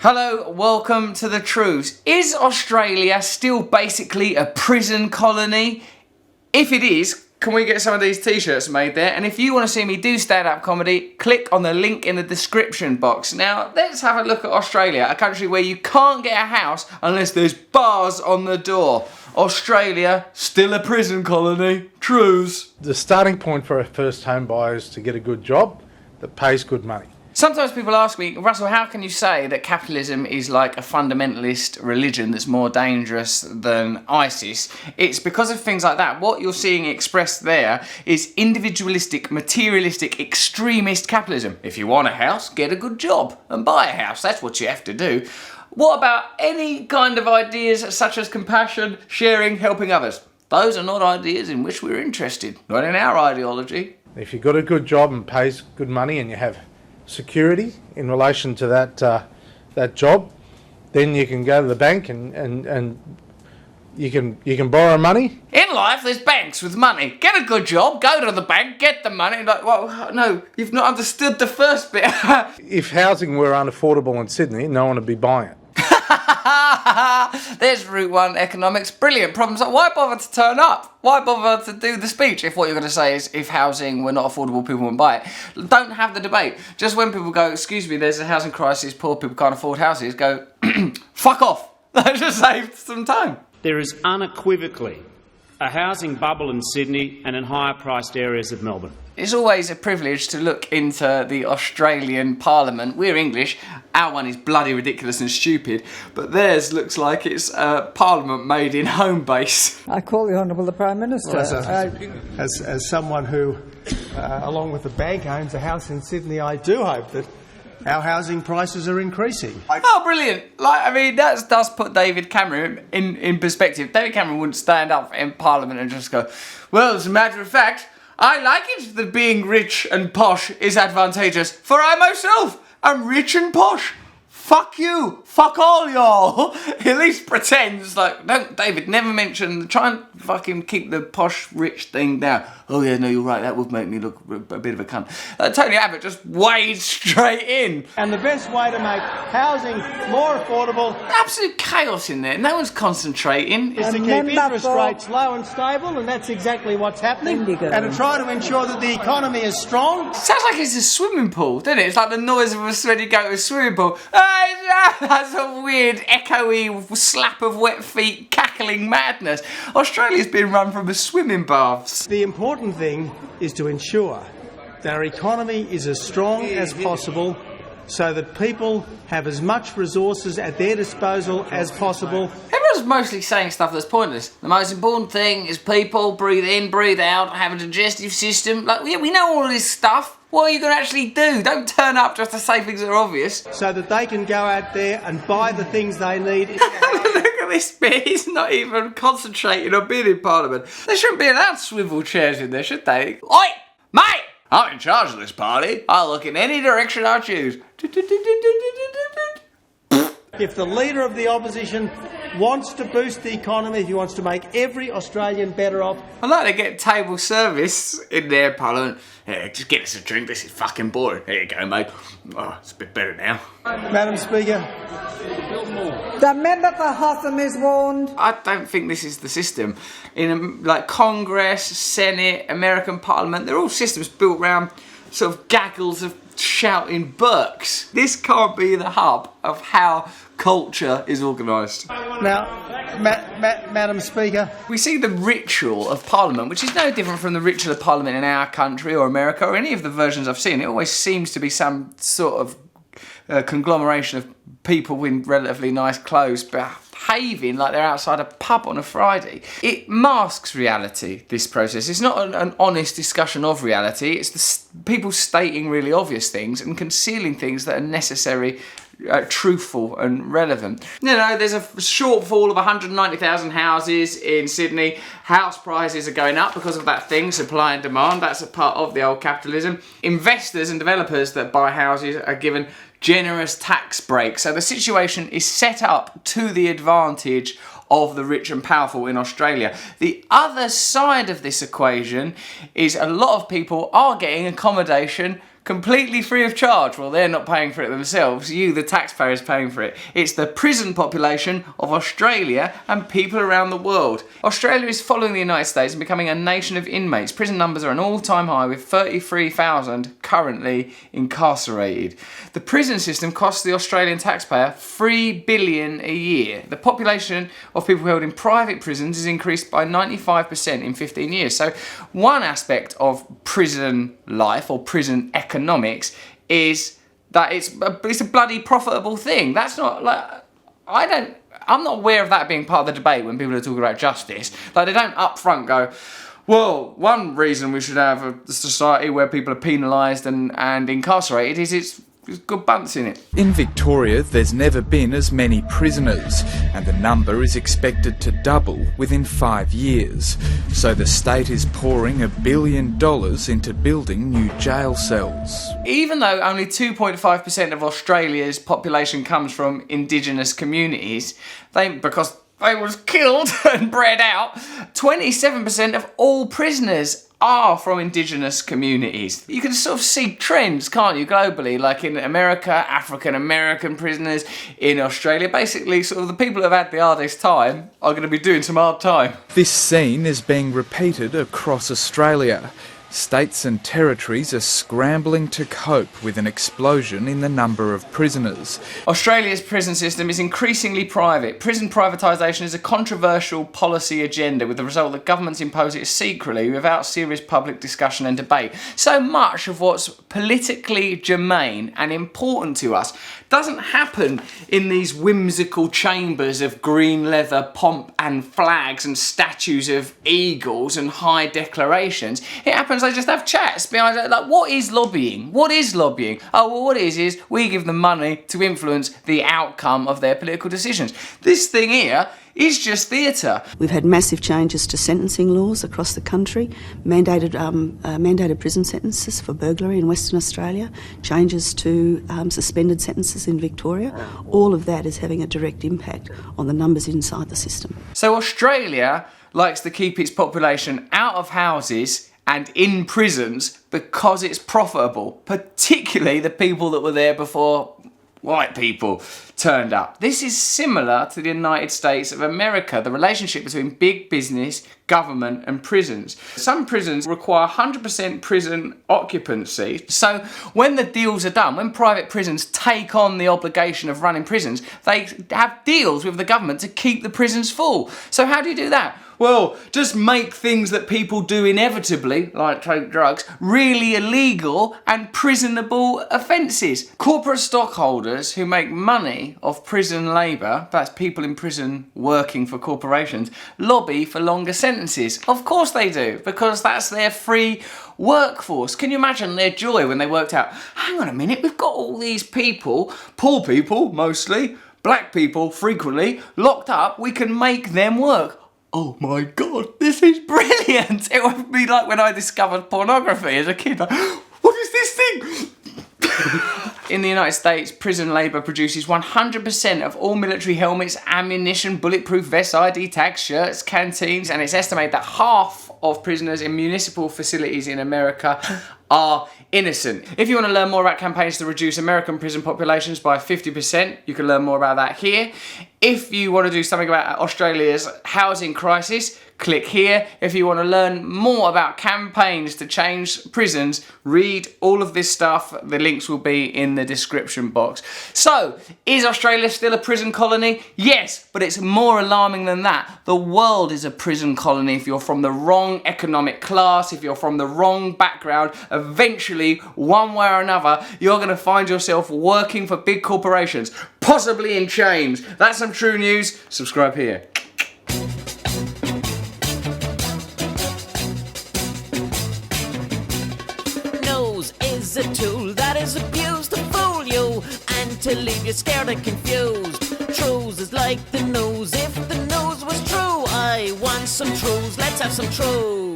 Hello, welcome to the Trews. Is Australia still basically a prison colony? If it is, can we get some of these t-shirts made there? And if you want to see me do stand-up comedy, click on the link in the description box. Now, let's have a look at Australia, a country where you can't get a house unless there's bars on the door. Australia, still a prison colony. Trews. The starting point for a first home buyer is to get a good job that pays good money. Sometimes people ask me, Russell, how can you say that capitalism is like a fundamentalist religion that's more dangerous than ISIS? It's because of things like that. What you're seeing expressed there is individualistic, materialistic, extremist capitalism. If you want a house, get a good job and buy a house. That's what you have to do. What about any kind of ideas such as compassion, sharing, helping others? Those are not ideas in which we're interested, not in our ideology. If you've got a good job and pays good money and you have security in relation to that job, then you can go to the bank and you can borrow money. In life, there's banks with money. Get a good job, go to the bank, get the money. Like, well, no, you've not understood the first bit. If housing were unaffordable in Sydney, no one would be buying it. There's Route 1 economics. Brilliant. Problems. Why bother to turn up? Why bother to do the speech if what you're going to say is if housing were not affordable, people wouldn't buy it? Don't have the debate. Just when people go, excuse me, there's a housing crisis, poor people can't afford houses, go, fuck off. That just saved some time. There is unequivocally a housing bubble in Sydney and in higher priced areas of Melbourne. It's always a privilege to look into the Australian Parliament. We're English, our one is bloody ridiculous and stupid, but theirs looks like it's a Parliament made in home base. I call the Honourable the Prime Minister. Well, as someone who, along with the bank, owns a house in Sydney, I do hope that our housing prices are increasing. Oh, brilliant. That does put David Cameron in perspective. David Cameron wouldn't stand up in Parliament and just go, well, as a matter of fact, I like it that being rich and posh is advantageous, for I myself am rich and posh. Fuck you. Fuck all y'all. At least pretends, like, don't, David, never mention, try and fucking keep the posh rich thing down. Oh yeah, no, you're right, that would make me look a bit of a cunt. Tony Abbott just wades straight in. And the best way to make housing more affordable... Absolute chaos in there, no one's concentrating. ...is to keep interest rates low and stable, and that's exactly what's happening. And to try to ensure that the economy is strong. Sounds like it's a swimming pool, doesn't it? It's like the noise of when you go to a swimming pool. That's a weird, echoey slap of wet feet, cackling madness. Australia's been run from a swimming baths. The important thing is to ensure that our economy is as strong as possible so that people have as much resources at their disposal as possible. Everyone's mostly saying stuff that's pointless. The most important thing is people breathe in, breathe out, have a digestive system. Like, yeah, we know all this stuff. What are you going to actually do? Don't turn up just to say things that are obvious. So that they can go out there and buy the things they need. Look at this bit. He's not even concentrating on being in Parliament. They shouldn't be allowed swivel chairs in there, should they? Oi, mate! I'm in charge of this party. I'll look in any direction I choose. If the leader of the opposition wants to boost the economy, if he wants to make every Australian better off... I'd like to get table service in their Parliament. Yeah, just get us a drink, this is fucking boring. Here you go, mate. Oh, it's a bit better now. Madam Speaker. The member for Hotham is warned. I don't think this is the system. In like Congress, Senate, American Parliament, they're all systems built around sort of gaggles of shouting Burks. This can't be the hub of how culture is organised. Now, Madam Speaker. We see the ritual of Parliament, which is no different from the ritual of Parliament in our country or America or any of the versions I've seen. It always seems to be some sort of conglomeration of people in relatively nice clothes behaving like they're outside a pub on a Friday. It masks reality, this process. It's not an honest discussion of reality. It's the people stating really obvious things and concealing things that are necessary, truthful and relevant. You know, there's a shortfall of 190,000 houses in Sydney. House prices are going up because of that thing, supply and demand. That's a part of the old capitalism. Investors and developers that buy houses are given generous tax breaks. So the situation is set up to the advantage of the rich and powerful in Australia. The other side of this equation is a lot of people are getting accommodation completely free of charge. Well, they're not paying for it themselves. You, the taxpayer, is paying for it. It's the prison population of Australia and people around the world. Australia is following the United States and becoming a nation of inmates. Prison numbers are an all-time high, with 33,000 currently incarcerated. The prison system costs the Australian taxpayer $3 billion a year. The population of people held in private prisons has increased by 95% in 15 years. So one aspect of prison life or prison economics is that it's a bloody profitable thing. That's not like, I'm not aware of that being part of the debate when people are talking about justice. Like, they don't up front go, well, one reason we should have a society where people are penalised and incarcerated is it's good bunts in it. In Victoria, there's never been as many prisoners, and the number is expected to double within 5 years. So the state is pouring $1 billion into building new jail cells. Even though only 2.5% of Australia's population comes from Indigenous communities, because they was killed and bred out, 27% of all prisoners are from Indigenous communities. You can sort of see trends, can't you, globally, like in America, African American prisoners, in Australia. Basically, sort of the people who have had the hardest time are going to be doing some hard time. This scene is being repeated across Australia. States and territories are scrambling to cope with an explosion in the number of prisoners. Australia's prison system is increasingly private. Prison privatisation is a controversial policy agenda, with the result that governments impose it secretly without serious public discussion and debate. So much of what's politically germane and important to us doesn't happen in these whimsical chambers of green leather pomp and flags and statues of eagles and high declarations. It happens they just have chats behind it. Like, what is lobbying? What is lobbying? Oh, well, what it is we give them money to influence the outcome of their political decisions. This thing here is just theatre. We've had massive changes to sentencing laws across the country, mandated prison sentences for burglary in Western Australia, changes to suspended sentences in Victoria. All of that is having a direct impact on the numbers inside the system. So Australia likes to keep its population out of houses and in prisons because it's profitable, particularly the people that were there before white people turned up. This is similar to the United States of America, the relationship between big business, government and prisons. Some prisons require 100% prison occupancy. So when the deals are done, when private prisons take on the obligation of running prisons, they have deals with the government to keep the prisons full. So how do you do that? Well, just make things that people do inevitably, like take drugs, really illegal and prisonable offences. Corporate stockholders who make money off prison labour, that's people in prison working for corporations, lobby for longer sentences. Of course they do, because that's their free workforce. Can you imagine their joy when they worked out, hang on a minute, we've got all these people, poor people mostly, black people frequently, locked up, we can make them work. Oh my God, this is brilliant. It would be like when I discovered pornography as a kid. Like, what is this thing? In the United States, prison labour produces 100% of all military helmets, ammunition, bulletproof vests, ID tags, shirts, canteens, and it's estimated that half of prisoners in municipal facilities in America are innocent. If you want to learn more about campaigns to reduce American prison populations by 50%, you can learn more about that here. If you want to do something about Australia's housing crisis, click here. If you want to learn more about campaigns to change prisons, read all of this stuff. The links will be in the description box. So, is Australia still a prison colony? Yes, but it's more alarming than that. The world is a prison colony if you're from the wrong economic class, if you're from the wrong background. Eventually, one way or another, you're going to find yourself working for big corporations, possibly in chains. That's some true news. Subscribe here. Is a tool that is abused to fool you and to leave you scared and confused. Trews is like the news. If the news was true, I want some trews. Let's have some trews.